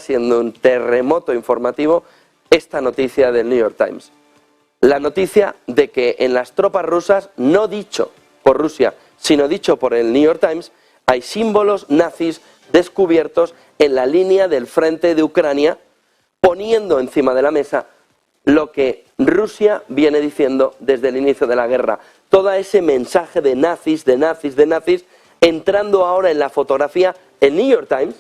siendo un terremoto informativo esta noticia del New York Times. La noticia de que en las tropas rusas, no dicho por Rusia, sino dicho por el New York Times, hay símbolos nazis descubiertos en la línea del frente de Ucrania, poniendo encima de la mesa lo que Rusia viene diciendo desde el inicio de la guerra. Todo ese mensaje de nazis, de nazis, de nazis, entrando ahora en la fotografía, el New York Times,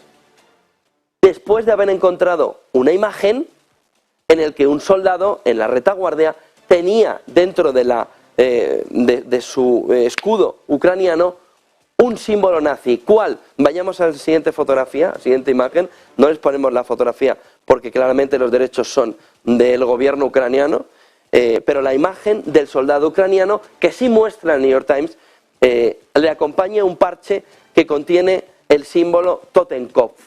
después de haber encontrado una imagen en el que un soldado en la retaguardia tenía dentro de su escudo ucraniano un símbolo nazi. ¿Cuál? Vayamos a la siguiente fotografía, siguiente imagen. No les ponemos la fotografía porque claramente los derechos son del gobierno ucraniano, pero la imagen del soldado ucraniano, que sí muestra el New York Times, le acompaña un parche que contiene el símbolo Totenkopf.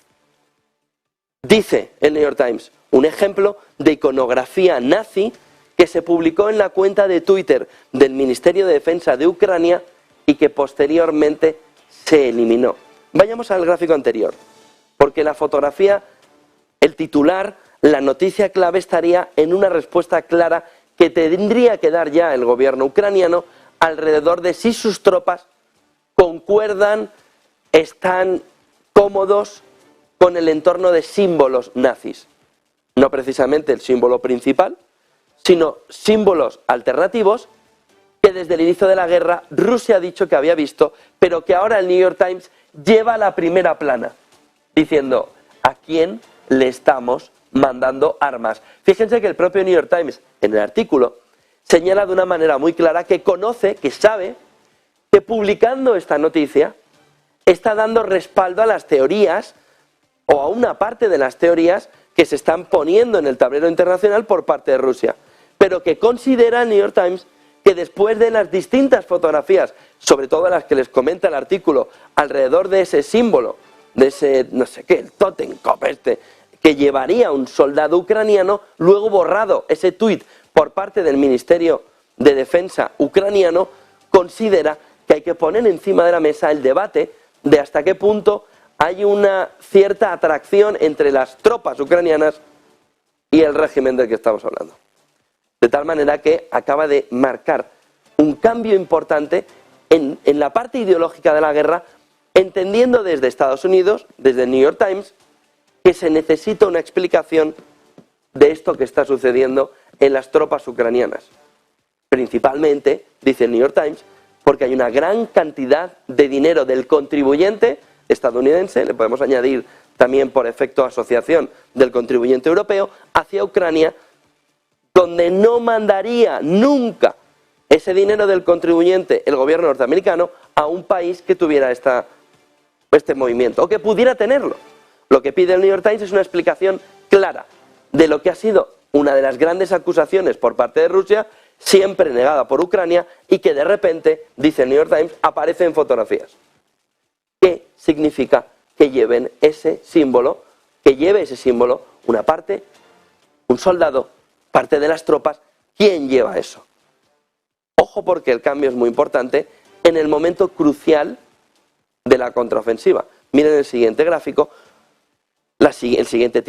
Dice el New York Times, un ejemplo de iconografía nazi que se publicó en la cuenta de Twitter del Ministerio de Defensa de Ucrania y que posteriormente se eliminó. Vayamos al gráfico anterior, porque la fotografía, el titular, la noticia clave estaría en una respuesta clara que tendría que dar ya el gobierno ucraniano alrededor de si sus tropas concuerdan, están cómodos con el entorno de símbolos nazis. No precisamente el símbolo principal, sino símbolos alternativos que desde el inicio de la guerra Rusia ha dicho que había visto, pero que ahora el New York Times lleva a la primera plana, diciendo a quién le estamos mandando armas. Fíjense que el propio New York Times, en el artículo, señala de una manera muy clara que conoce, que sabe, que publicando esta noticia está dando respaldo a las teorías o a una parte de las teorías que se están poniendo en el tablero internacional por parte de Rusia, pero que considera el New York Times que después de las distintas fotografías, sobre todo las que les comenta el artículo, alrededor de ese símbolo, de ese, no sé qué, el Totenkopf que llevaría un soldado ucraniano, luego borrado ese tuit por parte del Ministerio de Defensa ucraniano, considera que hay que poner encima de la mesa el debate de hasta qué punto hay una cierta atracción entre las tropas ucranianas y el régimen del que estamos hablando. De tal manera que acaba de marcar un cambio importante en la parte ideológica de la guerra, entendiendo desde Estados Unidos, desde el New York Times, que se necesita una explicación de esto que está sucediendo en las tropas ucranianas. Principalmente, dice el New York Times, porque hay una gran cantidad de dinero del contribuyente estadounidense, le podemos añadir también por efecto asociación del contribuyente europeo, hacia Ucrania, donde no mandaría nunca ese dinero del contribuyente, el gobierno norteamericano, a un país que tuviera este movimiento, o que pudiera tenerlo. Lo que pide el New York Times es una explicación clara de lo que ha sido una de las grandes acusaciones por parte de Rusia, siempre negada por Ucrania, y que de repente, dice el New York Times, aparece en fotografías. ¿Qué significa que lleven ese símbolo, que lleve ese símbolo una parte, un soldado, parte de las tropas? ¿Quién lleva eso? Ojo, porque el cambio es muy importante en el momento crucial de la contraofensiva. Miren el siguiente gráfico, el siguiente